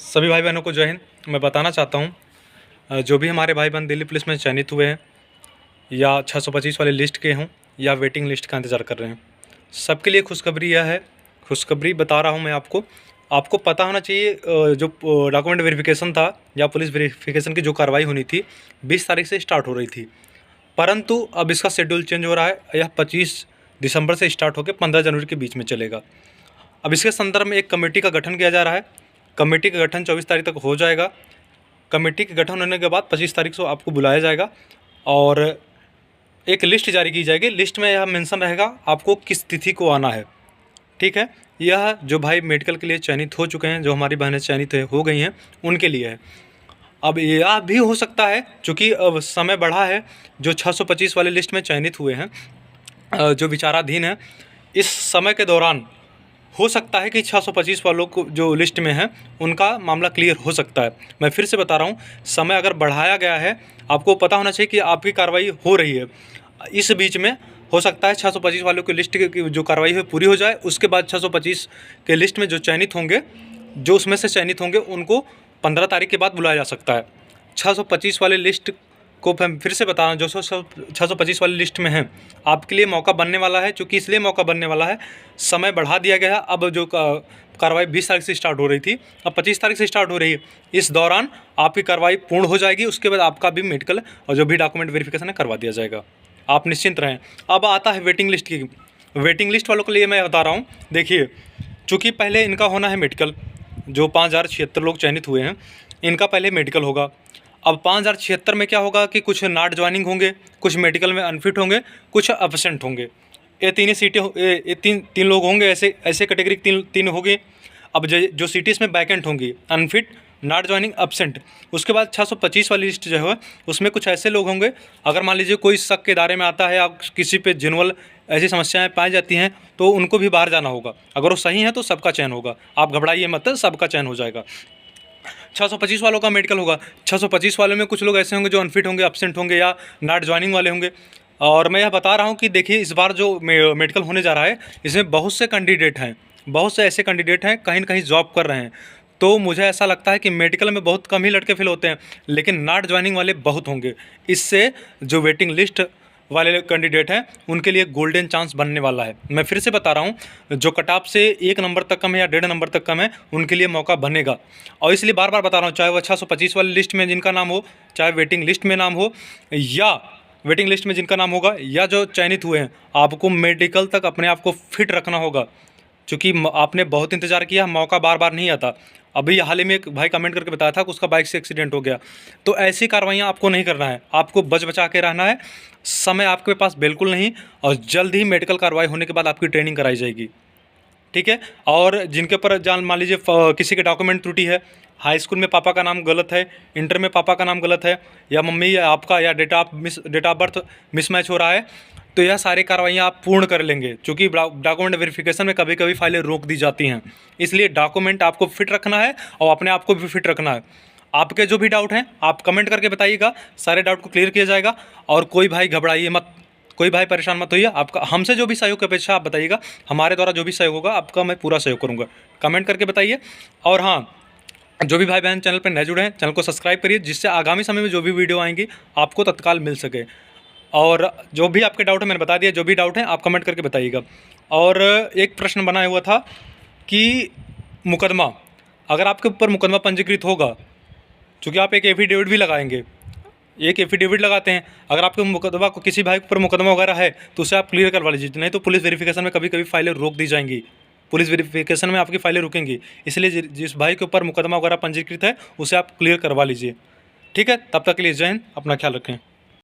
सभी भाई बहनों को जय हिंद। मैं बताना चाहता हूँ जो भी हमारे भाई बहन दिल्ली पुलिस में चयनित हुए हैं या 625 वाले लिस्ट के हों या वेटिंग लिस्ट का इंतज़ार कर रहे हैं, सबके लिए खुशखबरी यह है। खुशखबरी बता रहा हूँ मैं आपको पता होना चाहिए जो डॉक्यूमेंट वेरिफिकेशन था या पुलिस वेरिफिकेशन की जो कार्रवाई होनी थी 20 तारीख से स्टार्ट हो रही थी, परंतु अब इसका शेड्यूल चेंज हो रहा है। यह 25 दिसंबर से स्टार्ट होकर 15 जनवरी के बीच में चलेगा। अब इसके संदर्भ में एक कमेटी का गठन किया जा रहा है। कमेटी का गठन 24 तारीख तक हो जाएगा। कमेटी के गठन होने के बाद 25 तारीख को आपको बुलाया जाएगा और एक लिस्ट जारी की जाएगी। लिस्ट में यह मेंशन रहेगा आपको किस तिथि को आना है। ठीक है, यह जो भाई मेडिकल के लिए चयनित हो चुके हैं, जो हमारी बहनें चयनित हो गई हैं, उनके लिए है। अब यह भी हो सकता है चूँकि अब समय बढ़ा है, जो 625 वाले लिस्ट में चयनित हुए हैं, जो विचाराधीन है, इस समय के दौरान हो सकता है कि 625 वालों को जो लिस्ट में है उनका मामला क्लियर हो सकता है। मैं फिर से बता रहा हूँ, समय अगर बढ़ाया गया है, आपको पता होना चाहिए कि आपकी कार्रवाई हो रही है। इस बीच में हो सकता है 625 वालों की लिस्ट की जो कार्रवाई है पूरी हो जाए, उसके बाद 625 के लिस्ट में जो चयनित होंगे, जो उसमें से चयनित होंगे, उनको 15 तारीख के बाद बुलाया जा सकता है। 625 वाले लिस्ट को फिर से बता रहा हूँ, जो 625 वाली लिस्ट में है, आपके लिए मौका बनने वाला है। चूँकि इसलिए मौका बनने वाला है, समय बढ़ा दिया गया है। अब जो कार्रवाई 20 तारीख से स्टार्ट हो रही थी, अब 25 तारीख से स्टार्ट हो रही है। इस दौरान आपकी कार्रवाई पूर्ण हो जाएगी। उसके बाद आपका भी मेडिकल और जो भी डॉक्यूमेंट वेरिफिकेशन है करवा दिया जाएगा। आप निश्चिंत रहें। अब आता है वेटिंग लिस्ट की। वेटिंग लिस्ट वालों के लिए मैं बता रहा हूँ, देखिए, चूँकि पहले इनका होना है मेडिकल, जो 5076 लोग चयनित हुए हैं, इनका पहले मेडिकल होगा। अब 5076 में क्या होगा कि कुछ नॉट ज्वाइनिंग होंगे, कुछ मेडिकल में अनफिट होंगे, कुछ एब्सेंट होंगे। ये तीन ही सीटें, ये तीन लोग होंगे, ऐसे कैटेगरी तीन होगी। अब जो सीटें इसमें वैकेंट होंगी, अनफिट, नॉट ज्वाइनिंग, एब्सेंट। उसके बाद 625 वाली लिस्ट जो है उसमें कुछ ऐसे लोग होंगे, अगर मान लीजिए कोई शक के दायरे में आता है या किसी पे जिनवल ऐसी समस्याएं पाई जाती हैं, तो उनको भी बाहर जाना होगा। अगर वो सही है तो सबका चयन होगा। आप घबराइए मत, सबका चयन हो जाएगा। 625 वालों का मेडिकल होगा। 625 वालों में कुछ लोग ऐसे होंगे जो अनफिट होंगे, एब्सेंट होंगे या नॉट ज्वाइनिंग वाले होंगे। और मैं यह बता रहा हूं कि देखिए, इस बार जो मेडिकल होने जा रहा है, इसमें बहुत से कैंडिडेट हैं, बहुत से ऐसे कैंडिडेट हैं कहीं न कहीं जॉब कर रहे हैं। तो मुझे ऐसा लगता है कि मेडिकल में बहुत कम ही लड़के फिल होते हैं, लेकिन नॉट ज्वाइनिंग वाले बहुत होंगे। इससे जो वेटिंग लिस्ट वाले कैंडिडेट हैं उनके लिए गोल्डन चांस बनने वाला है। मैं फिर से बता रहा हूँ, जो कट ऑफ से 1 नंबर तक कम है या 1.5 नंबर तक कम है, उनके लिए मौका बनेगा। और इसलिए बार बार बता रहा हूँ, चाहे वो 625 वाली लिस्ट में जिनका नाम हो, चाहे वेटिंग लिस्ट में नाम हो, या वेटिंग लिस्ट में जिनका नाम होगा, या जो चयनित हुए हैं, आपको मेडिकल तक अपने आप को फिट रखना होगा। क्योंकि आपने बहुत इंतज़ार किया, मौका बार बार नहीं आता। अभी हाल ही में एक भाई कमेंट करके बताया था कि उसका बाइक से एक्सीडेंट हो गया। तो ऐसी कार्रवाइयाँ आपको नहीं करना है, आपको बच बचा के रहना है। समय आपके पास बिल्कुल नहीं, और जल्द ही मेडिकल कार्रवाई होने के बाद आपकी ट्रेनिंग कराई जाएगी। ठीक है। और जिनके ऊपर जान मान लीजिए किसी के डॉक्यूमेंट त्रुटि है, हाई स्कूल में पापा का नाम गलत है, इंटर में पापा का नाम गलत है, या मम्मी या आपका या डेट ऑफ बर्थ मिसमैच हो रहा है, तो यह सारी कार्रवाइयाँ आप पूर्ण कर लेंगे। क्योंकि डॉक्यूमेंट वेरिफिकेशन में कभी कभी फाइलें रोक दी जाती हैं, इसलिए डॉक्यूमेंट आपको फिट रखना है और अपने आप को भी फिट रखना है। आपके जो भी डाउट हैं आप कमेंट करके बताइएगा, सारे डाउट को क्लियर किया जाएगा। और कोई भाई घबराइए मत, कोई भाई परेशान मत होइए। आपका हमसे जो भी सहयोग की अपेक्षा आप बताइएगा, हमारे द्वारा जो भी सहयोग होगा आपका मैं पूरा सहयोग करूँगा। कमेंट करके बताइए। और हाँ, जो भी भाई बहन चैनल पर नए जुड़े हैं, चैनल को सब्सक्राइब करिए, जिससे आगामी समय में जो भी वीडियो आएंगी आपको तत्काल मिल सके। और जो भी आपके डाउट है मैंने बता दिया, जो भी डाउट है आप कमेंट करके बताइएगा। और एक प्रश्न बना हुआ था कि मुकदमा, अगर आपके ऊपर मुकदमा पंजीकृत होगा, चूँकि आप एक एफिडेविट भी लगाएंगे, एक एफिडेविट लगाते हैं, अगर आपके मुकदमा को किसी भाई के ऊपर मुकदमा वगैरह है तो उसे आप क्लियर करवा लीजिए। नहीं तो पुलिस वेरिफिकेशन में कभी कभी फाइलें रोक दी जाएंगी, पुलिस वेरिफिकेशन में आपकी फाइलें रुकेंगी। इसलिए जिस भाई के ऊपर मुकदमा वगैरह पंजीकृत है उसे आप क्लियर करवा लीजिए। ठीक है, तब तक के लिए जय हिंद, अपना ख्याल रखें।